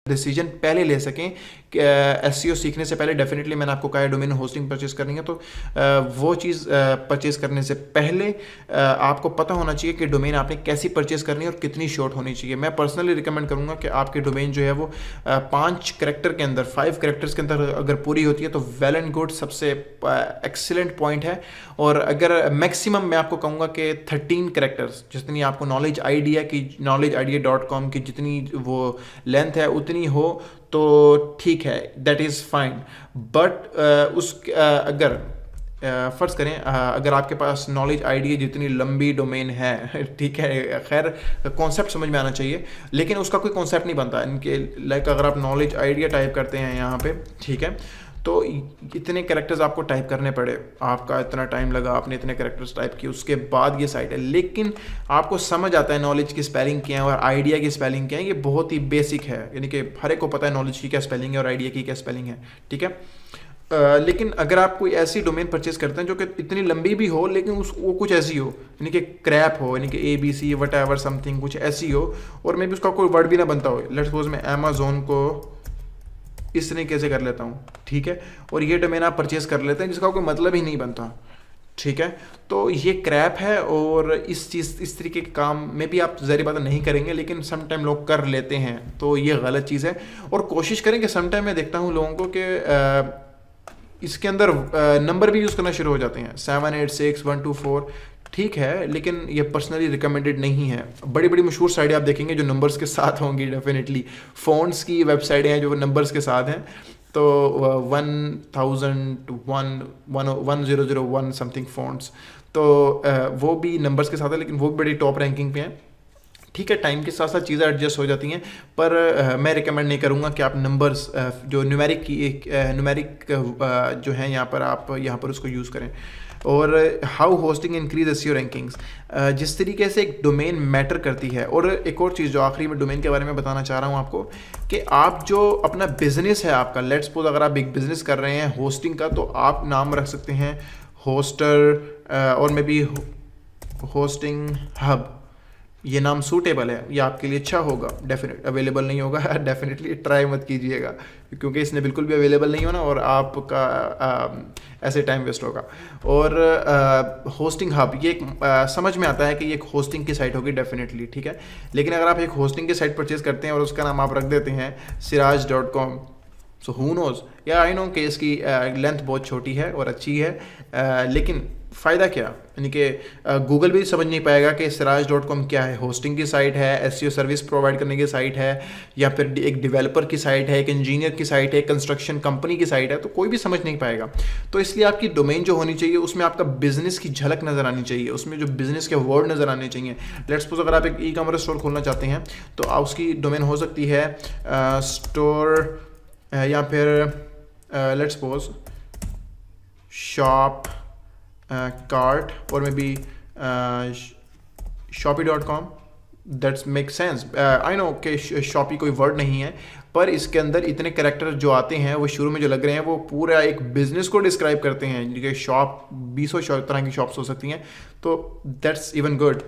Decision पहले ले सकें। एसईओ सीखने से पहले डेफिनेटली मैंने आपको कहा है डोमेन होस्टिंग परचेस करनी है, तो वो चीज़ परचेस करने से पहले आपको पता होना चाहिए कि डोमेन आपने कैसी परचेस करनी है और कितनी शॉर्ट होनी चाहिए। मैं पर्सनली रिकमेंड करूंगा कि आपकी डोमेन जो है वो 5 कैरेक्टर के अंदर, 5 कैरेक्टर्स के अंदर अगर पूरी होती है तो वेल एंड गुड, सबसे एक्सीलेंट पॉइंट है। और अगर मैक्सिमम मैं आपको कहूँगा कि 13 कैरेक्टर्स, जितनी आपको नॉलेज आइडिया .com की जितनी वो लेंथ है उतनी हो तो ठीक है, दैट इज़ फाइन। बट अगर फ़र्ज़ करें अगर आपके पास नॉलेज आइडिया जितनी लंबी डोमेन है ठीक है, खैर कॉन्सेप्ट समझ में आना चाहिए, लेकिन उसका कोई कॉन्सेप्ट नहीं बनता इनके। लाइक अगर आप नॉलेज आइडिया टाइप करते हैं यहाँ पे, ठीक है, तो इतने कैरेक्टर्स आपको टाइप करने पड़े, आपका इतना टाइम लगा, आपने इतने कैरेक्टर्स टाइप किए, उसके बाद ये साइट है। लेकिन आपको समझ आता है नॉलेज की स्पेलिंग क्या है और आइडिया की स्पेलिंग क्या है, ये बहुत ही बेसिक है, यानी कि हर एक को पता है नॉलेज की क्या स्पेलिंग है और आइडिया की क्या स्पेलिंग है, ठीक है। लेकिन अगर आप कोई ऐसी डोमेन परचेज करते हैं जो कि इतनी लंबी भी हो लेकिन वो कुछ ऐसी हो, यानी कि क्रैप हो, यानी कि ABC वट एवर समथिंग कुछ ऐसी हो, और मे भी उसका कोई वर्ड भी ना बनता हो। लेट्स सपोज मैं अमेज़न को इस तरीके से कर लेता हूँ, ठीक है, और ये डोमेन आप परचेज कर लेते हैं जिसका कोई मतलब ही नहीं बनता, ठीक है। तो ये क्रैप है और इस तरीके के काम में भी आप ज़ाहिर बात नहीं करेंगे, लेकिन सम टाइम लोग कर लेते हैं, तो ये गलत चीज़ है। और कोशिश करें कि सम टाइम मैं देखता हूँ लोगों को कि इसके अंदर नंबर भी यूज़ करना शुरू हो जाते हैं, 7 8 6 1 2 4, ठीक है, लेकिन ये पर्सनली रिकमेंडेड नहीं है। बड़ी बड़ी मशहूर साइटें आप देखेंगे जो नंबर्स के साथ होंगी, डेफिनेटली फ़ॉन्ट्स की वेबसाइटें हैं जो नंबर्स के साथ हैं, तो 1001 समथिंग फ़ॉन्ट्स, तो वो भी नंबर्स के साथ है, लेकिन वो भी बड़ी टॉप रैंकिंग पे हैं, ठीक है। टाइम के साथ साथ चीज़ें एडजस्ट हो जाती हैं, पर मैं रिकमेंड नहीं करूँगा कि आप नंबर्स जो न्यूमेरिक जो है यहाँ पर आप यहाँ पर उसको यूज़ करें। और how hosting increase SEO rankings, जिस तरीके से एक डोमेन मैटर करती है। और एक और चीज़ जो आखिरी में डोमेन के बारे में बताना चाह रहा हूँ आपको, कि आप जो अपना बिजनेस है आपका, लेट्स सपोज अगर आप एक बिजनेस कर रहे हैं होस्टिंग का, तो आप नाम रख सकते हैं होस्टर और मे बी होस्टिंग हब। ये नाम सूटेबल है, ये आपके लिए अच्छा होगा। डेफिनेट अवेलेबल नहीं होगा डेफिनेटली ट्राई मत कीजिएगा, क्योंकि इसने बिल्कुल भी अवेलेबल नहीं होना और आपका ऐसे टाइम वेस्ट होगा। और होस्टिंग हब, ये एक समझ में आता है कि ये एक होस्टिंग की साइट होगी डेफिनेटली, ठीक है। लेकिन अगर आप एक होस्टिंग की साइट परचेज करते हैं और उसका नाम आप रख देते हैं siraj.com, सो हु नोज, या आई नो कि इसकी लेंथ बहुत छोटी है और अच्छी है, लेकिन फ़ायदा क्या, यानी कि गूगल भी समझ नहीं पाएगा कि siraj.com क्या है। होस्टिंग की साइट है, एसईओ सर्विस प्रोवाइड करने की साइट है, या फिर एक डेवलपर की साइट है, एक इंजीनियर की साइट है, कंस्ट्रक्शन कंपनी की साइट है, तो कोई भी समझ नहीं पाएगा। तो इसलिए आपकी डोमेन जो होनी चाहिए उसमें आपका बिजनेस की झलक नज़र आनी चाहिए, उसमें जो बिजनेस के वर्ड नज़र आने चाहिए। लेट्स सपोज अगर आप एक ई-कॉमर्स स्टोर खोलना चाहते हैं तो उसकी डोमेन हो सकती है स्टोर या फिर लेट्स सपोज शॉप कार्ट और may be shopee.com, that's make sense. I know कि शॉपी कोई वर्ड नहीं है, पर इसके अंदर इतने कैरेक्टर जो आते हैं वो शुरू में जो लग रहे हैं वो पूरा एक बिजनेस को डिस्क्राइब करते हैं, कि शॉप 20 तरह की शॉप्स हो सकती हैं, तो दैट्स इवन गुड,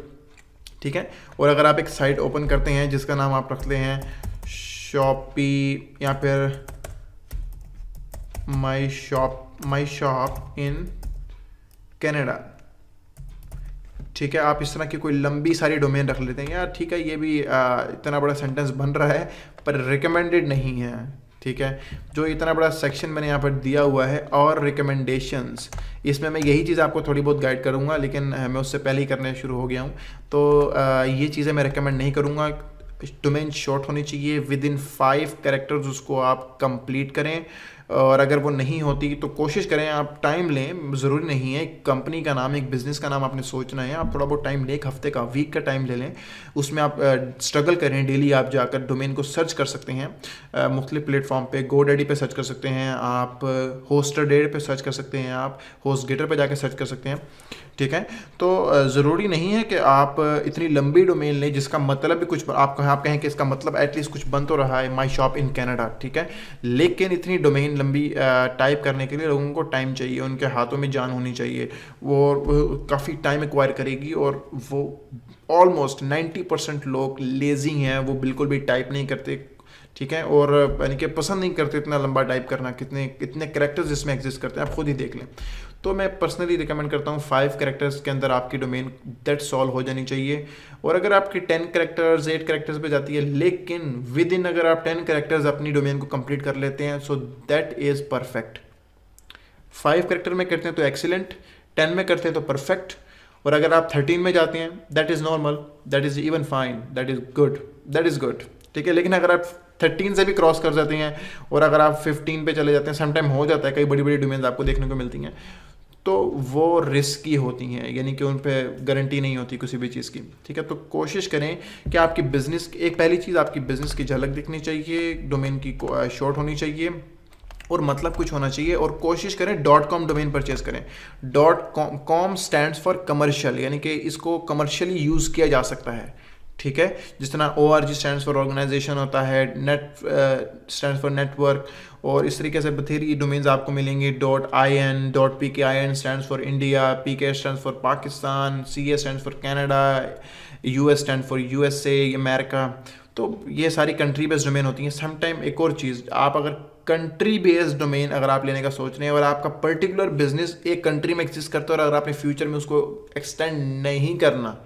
ठीक है। और अगर आप एक साइट ओपन करते हैं जिसका नाम आप रखते हैं शॉपी या फिर माई शॉप इन कनाडा, ठीक है, आप इस तरह की कोई लंबी सारी डोमेन रख लेते हैं यार, ठीक है, ये भी इतना बड़ा सेंटेंस बन रहा है पर रिकमेंडेड नहीं है, ठीक है। जो इतना बड़ा सेक्शन मैंने यहाँ पर दिया हुआ है और रिकमेंडेशंस, इसमें मैं यही चीज़ आपको थोड़ी बहुत गाइड करूँगा, लेकिन मैं उससे पहले ही करने शुरू हो गया हूँ, तो ये चीज़ें मैं रिकमेंड नहीं करूँगा। डोमेन शॉर्ट होनी चाहिए, विद इन 5 कैरेक्टर्स उसको आप कंप्लीट करें, और अगर वो नहीं होती तो कोशिश करें आप टाइम लें। ज़रूरी नहीं है एक कंपनी का नाम, एक बिज़नेस का नाम आपने सोचना है, आप थोड़ा बहुत टाइम लें, एक हफ्ते का, वीक का टाइम ले लें, उसमें आप स्ट्रगल करें। डेली आप जाकर डोमेन को सर्च कर सकते हैं मुख्तलिफ प्लेटफॉर्म पे, GoDaddy पे सर्च कर सकते हैं आप, HostedDate पे सर्च कर सकते हैं आप, HostGator पे जाकर सर्च कर सकते हैं, ठीक है। तो ज़रूरी नहीं है कि आप इतनी लंबी डोमेन लें जिसका मतलब भी कुछ आप कहें कि इसका मतलब एटलीस्ट कुछ बन तो रहा है, माई शॉप इन कनाडा, ठीक है। लेकिन इतनी डोमेन लंबी टाइप करने के लिए लोगों को टाइम चाहिए, उनके हाथों में जान होनी चाहिए, वो काफ़ी टाइम एक्वायर करेगी, और वो ऑलमोस्ट 90% लोग लेज़ी हैं, वो बिल्कुल भी टाइप नहीं करते, ठीक है, और यानी कि पसंद नहीं करते इतना लंबा टाइप करना, कितने कितने कैरेक्टर्स इसमें एग्जिस्ट करते हैं, आप खुद ही देख लें। तो मैं पर्सनली रिकमेंड करता हूँ 5 कैरेक्टर्स के अंदर आपकी डोमेन दैट सॉल्व हो जानी चाहिए। और अगर आपकी 10 कैरेक्टर्स 8 कैरेक्टर्स पे जाती है, लेकिन विद इन अगर आप 10 कैरेक्टर्स अपनी डोमेन को कंप्लीट कर लेते हैं, so that is perfect. 5 character में करते हैं तो एक्सीलेंट, 10 में करते हैं तो परफेक्ट, और अगर आप 13 में जाते हैं that is normal, that is even fine, that is good, that is good, ठीक है। लेकिन अगर आप 13 से भी क्रॉस कर जाते हैं और अगर आप 15 पे चले जाते हैं, समटाइम हो जाता है, कई बड़ी बड़ी डोमेन्स आपको देखने को मिलती हैं, तो वो रिस्की होती हैं, यानी कि उन पे गारंटी नहीं होती किसी भी चीज़ की, ठीक है। तो कोशिश करें कि आपकी बिज़नेस, एक पहली चीज़ आपकी बिज़नेस की झलक दिखनी चाहिए, डोमेन की शॉर्ट होनी चाहिए और मतलब कुछ होना चाहिए, और कोशिश करें .com डोमेन परचेज करें। .com स्टैंड्स फॉर कमर्शियल, यानी कि इसको कमर्शियली यूज़ किया जा सकता है, ठीक है। जिस तरह ORG स्टैंड्स फॉर ऑर्गेनाइजेशन होता है, नेट स्टैंड्स फॉर नेटवर्क, और इस तरीके से बथेरी डोमेन्स आपको मिलेंगे। .in, .pkin stands for India, PK stands for Pakistan, CA stands for Canada, US stand for USA, America. तो ये सारी कंट्री बेस्ड डोमेन होती हैं। समटाइम एक और चीज़, आप अगर कंट्री बेस्ड डोमेन अगर आप लेने का सोच रहे हैं और आपका पर्टिकुलर बिजनेस एक कंट्री में एग्जिस्ट करता है और अगर आपने फ्यूचर में उसको एक्सटेंड नहीं करना,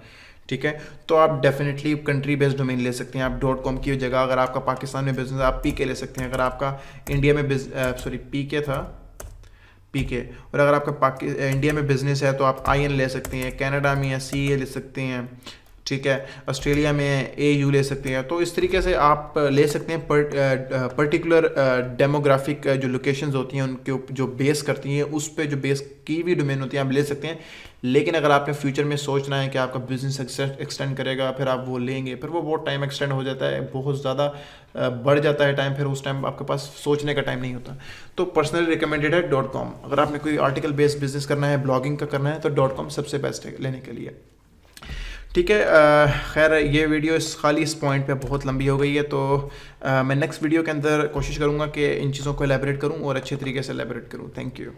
ठीक है, तो आप डेफिनेटली कंट्री बेस्ड डोमेन ले सकते हैं। आप .com की जगह अगर आपका पाकिस्तान में बिजनेस, आप PK ले सकते हैं। अगर आपका इंडिया में PK था, PK, और अगर आपका इंडिया में बिजनेस है तो आप IN ले सकते हैं, कनाडा में CA ले सकते हैं, ठीक है, ऑस्ट्रेलिया में AU ले सकते हैं। तो इस तरीके से आप ले सकते हैं पर्टिकुलर डेमोग्राफिक जो लोकेशंस होती हैं उनके जो बेस करती हैं, उस पे जो बेस की भी डोमेन होती है आप ले सकते हैं। लेकिन अगर आपने फ्यूचर में सोचना है कि आपका बिजनेस एक्सटेंड करेगा, फिर आप वो लेंगे, फिर वो बहुत टाइम एक्सटेंड हो जाता है, बहुत ज़्यादा बढ़ जाता है टाइम, फिर उस टाइम आपके पास सोचने का टाइम नहीं होता। तो पर्सनली रिकमेंडेड है .com। अगर आपने कोई आर्टिकल बेस्ड बिजनेस करना है, ब्लॉगिंग का करना है, तो .com सबसे बेस्ट है लेने के लिए, ठीक है। खैर ये वीडियो खाली इस पॉइंट पे बहुत लंबी हो गई है, तो मैं नेक्स्ट वीडियो के अंदर कोशिश करूँगा कि इन चीज़ों को एलैबोरेट करूँ और अच्छे तरीके से एलैबोरेट करूँ। Thank you.